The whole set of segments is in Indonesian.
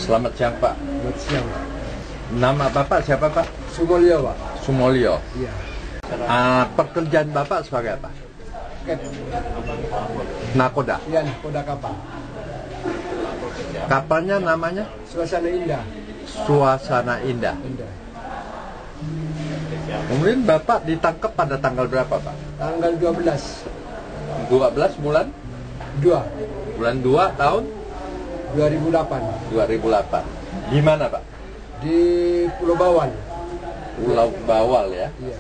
Selamat siang Pak. Selamat siang, Pak. Nama Bapak siapa Pak? Sumolio, Pak. Sumolio. Iya. Pekerjaan Bapak sebagai apa? Ket. Nakoda. Iya, nakoda kapal. Kapalnya namanya? Suasana indah. Suasana Indah. Indah. Kemudian Bapak ditangkap pada tanggal berapa Pak? Tanggal 12. 12 bulan? 2. Bulan 2 tahun 2008. 2008. Di mana Pak? Di Pulau Bawal. Pulau Bawal ya. Iya.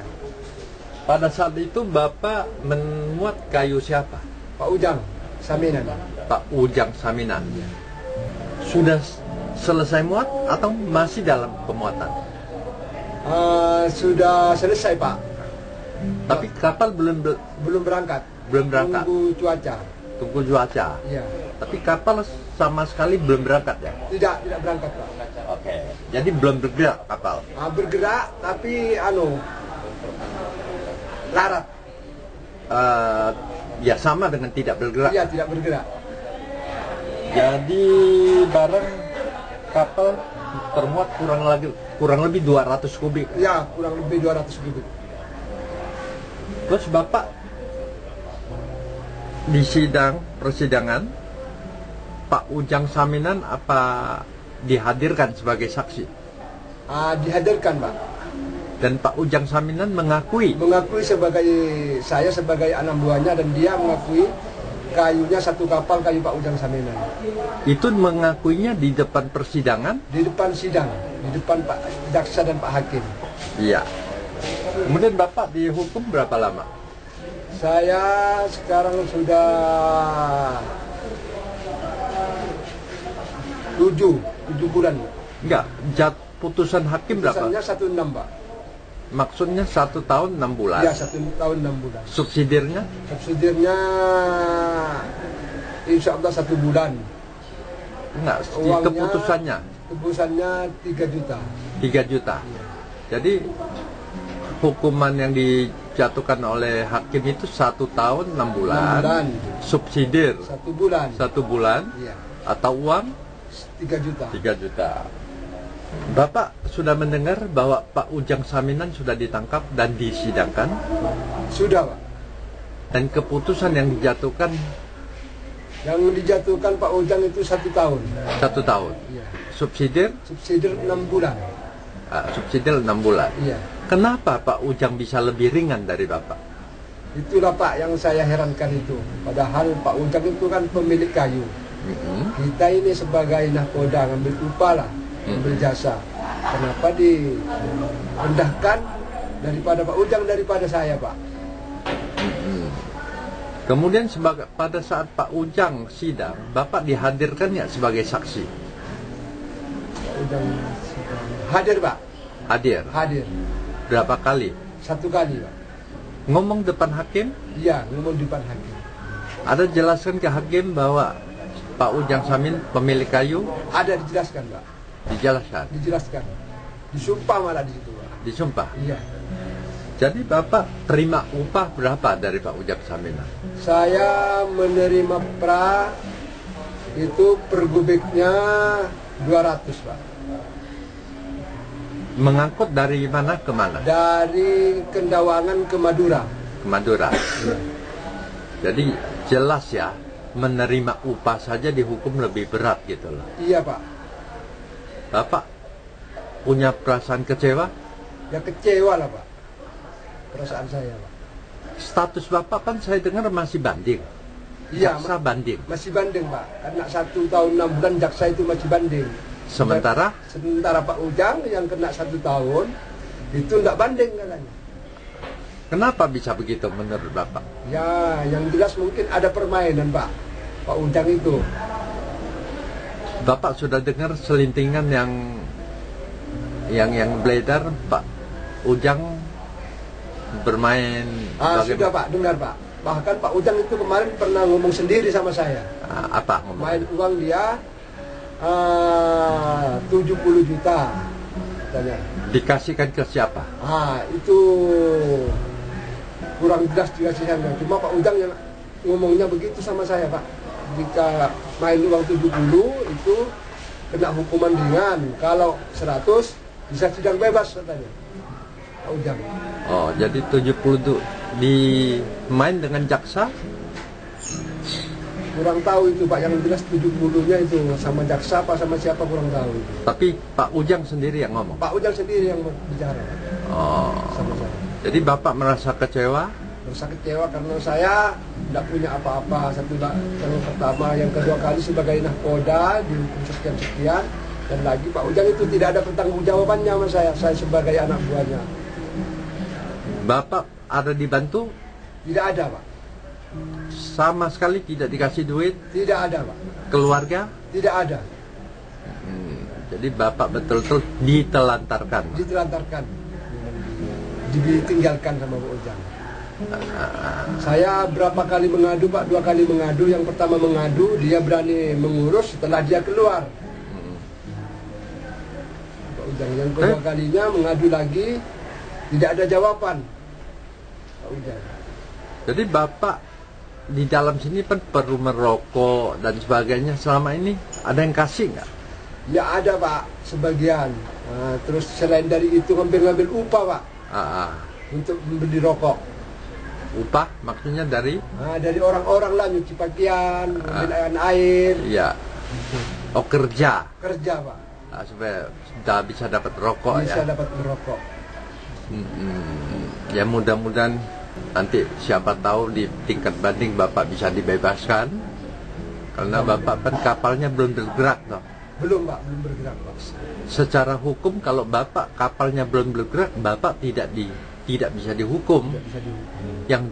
Pada saat itu Bapak memuat kayu siapa? Pak Ujang, Saminan. Pak Ujang Saminan. Sudah selesai muat atau masih dalam pemuatan? Sudah selesai, Pak. Tapi kapal belum Belum berangkat. berangkat. Tunggu cuaca. Tunggu cuaca. Iya. Tapi kapal sama sekali belum berangkat ya? Tidak berangkat, Pak. Oke. Jadi belum bergerak kapal. Bergerak tapi larat. Ya sama dengan tidak bergerak. Iya, tidak bergerak. Jadi barang kapal termuat kurang lebih 200 kubik. Iya, kurang lebih 200 kubik. Terus Bapak di persidangan Pak Ujang Saminan apa dihadirkan sebagai saksi? Dihadirkan, Pak. Dan Pak Ujang Saminan mengakui Saya sebagai anak buahnya, dan dia mengakui kayunya satu kapal kayu Pak Ujang Saminan. itu mengakuinya di depan persidangan? Di depan sidang, di depan Pak Jaksa dan Pak Hakim. Iya. Kemudian Bapak dihukum berapa lama? Saya sekarang sudah 7 bulan. Enggak, putusan hakim berapa? Putusannya 16, Pak. Maksudnya 1 tahun 6 bulan. Iya, 1 tahun 6 bulan. Subsidirnya? Subsidirnya insya Allah 1 bulan. Enggak, Uangnya, keputusannya? Keputusannya 3 juta. 3 juta. Jadi hukuman yang dijatuhkan oleh hakim itu 1 tahun 6 bulan. 6 bulan. Subsidir 1 bulan. 1 bulan. Iya. Atau uang 3 juta. 3 juta. Bapak sudah mendengar bahwa Pak Ujang Saminan sudah ditangkap dan disidangkan? Sudah, Pak. Dan keputusan yang dijatuhkan? Yang dijatuhkan Pak Ujang itu 1 tahun. 1 tahun. Iya. Subsidir? Subsidir 6 bulan. Subsidir 6 bulan. Iya. Kenapa Pak Ujang bisa lebih ringan dari Bapak? Itulah, Pak, yang saya herankan itu. Padahal Pak Ujang itu kan pemilik kayu. Kita ini sebagai nahkoda ngambil upah lah, ngambil jasa. Kenapa direndahkan daripada Pak Ujang daripada saya, Pak? Kemudian pada saat Pak Ujang sidang, Bapak dihadirkan ya sebagai saksi? Pak Ujang hadir, Pak. Hadir. Hadir. Berapa kali? 1 kali, Pak. Ngomong depan hakim? Iya, ngomong di depan hakim. Ada jelaskan ke hakim bahwa Pak Ujang Samin pemilik kayu? Ada dijelaskan, Pak. Dijelaskan? Dijelaskan. Disumpah malah di situ, Pak. Disumpah? Iya. Jadi Bapak terima upah berapa dari Pak Ujang Saminan? Saya menerima pra itu per kubiknya 200, Pak. Mengangkut dari mana ke mana? Dari Kendawangan ke Madura. Ke Madura. Jadi jelas ya, menerima upah saja dihukum lebih berat gitu loh. Iya, Pak. Bapak punya perasaan kecewa? Ya kecewa lah, Pak. Perasaan saya, Pak. Status Bapak kan saya dengar masih banding. Iya, Jaksa banding. masih banding, Pak. Karena 1 tahun 6 bulan jaksa itu masih banding. Sementara Pak Ujang yang kena 1 tahun itu enggak banding katanya. kenapa bisa begitu menurut Bapak? Ya, yang jelas mungkin ada permainan, Pak. Pak Ujang itu. Bapak sudah dengar selintingan yang beredar Pak Ujang bermain Sudah, Pak, dengar, Pak. Bahkan Pak Ujang itu kemarin pernah ngomong sendiri sama saya. Apa ngomong? Main uang dia 70 juta katanya. Dikasihkan ke siapa? Itu kurang jelas dikasihkannya. Cuma Pak Ujang yang ngomongnya begitu sama saya, Pak. Jika main uang 70 itu kena hukuman ringan. Kalau 100 bisa sidang bebas katanya Pak Ujang. Oh, jadi 70 itu dimain dengan jaksa? Kurang tahu itu Pak, yang jelas 70-nya itu sama jaksa apa sama siapa kurang tahu itu. Tapi Pak Ujang sendiri yang ngomong? Pak Ujang sendiri yang bicara Oh, sama saya. jadi Bapak merasa kecewa? Merasa kecewa karena saya tidak punya apa-apa. Satu yang pertama, yang kedua kali sebagai nahkoda dihukum sekian-sekian, dan lagi Pak Ujang itu tidak ada pertanggungjawabannya sama saya sebagai anak buahnya. Bapak ada dibantu? Tidak ada Pak. Sama sekali tidak dikasih duit? Tidak ada Pak. Keluarga? Tidak ada. Jadi Bapak betul-betul ditelantarkan? Ditelantarkan, ditinggalkan sama Pak Ujang. Saya berapa kali mengadu Pak, 2 kali mengadu. Yang pertama mengadu, dia berani mengurus setelah dia keluar Pak Ujang. Yang kedua kalinya mengadu lagi, tidak ada jawaban Pak Ujang. Jadi Bapak di dalam sini kan perlu merokok dan sebagainya. Selama ini ada yang kasih nggak? Ya ada Pak, sebagian. Nah, terus selain dari itu ngambil upah Pak untuk membeli rokok. Upah maksudnya dari? Nah, dari orang-orang lah, nyuci pakaian, ngambil air. Iya. Oh, kerja Pak. Supaya sudah bisa dapat rokok. Bisa ya. dapat merokok. Ya mudah-mudahan nanti siapa tahu di tingkat banding Bapak bisa dibebaskan, karena Bapak kan kapalnya belum bergerak toh. Belum Pak, belum bergerak Pak. Secara hukum kalau Bapak kapalnya belum bergerak, Bapak tidak bisa dihukum. Tidak bisa dihukum. Yang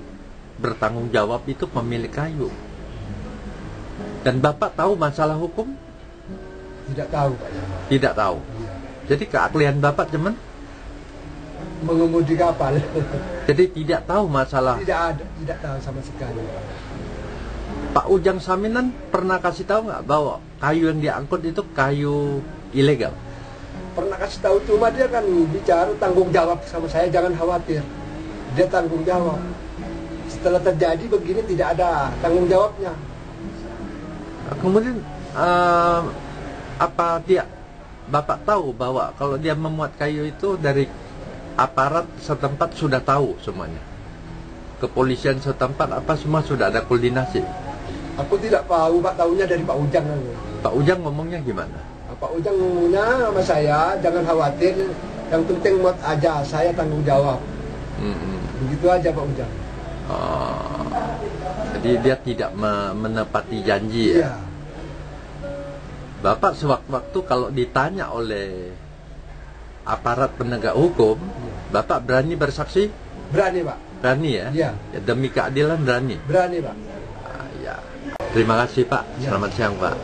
bertanggung jawab itu pemilik kayu. Dan Bapak tahu masalah hukum? Tidak tahu Pak. Tidak tahu. Iya. Jadi keahlian Bapak cuman Mengemudi kapal. jadi tidak tahu masalah. Tidak tahu sama sekali Pak. Pak Ujang Saminan pernah kasih tahu nggak bahwa kayu yang diangkut itu kayu ilegal? Pernah kasih tahu, cuma dia kan bicara tanggung jawab sama saya, jangan khawatir. Dia tanggung jawab. Setelah terjadi begini tidak ada tanggung jawabnya. Kemudian apa Bapak tahu bahwa kalau dia memuat kayu itu dari aparat setempat sudah tahu semuanya? Kepolisian setempat apa semua sudah ada koordinasi? Aku tidak tahu Pak, tahunya dari Pak Ujang. Pak Ujang ngomongnya gimana? Pak Ujang ngomongnya sama saya, jangan khawatir, yang penting muat aja, saya tanggung jawab. Begitu aja Pak Ujang. Jadi dia tidak menepati janji ya? Iya. Bapak sewaktu-waktu kalau ditanya oleh aparat penegak hukum, Bapak berani bersaksi? Berani Pak. Berani ya? Iya. Ya, demi keadilan berani? Berani Pak. Ya. Terima kasih Pak. Ya. Selamat siang Pak.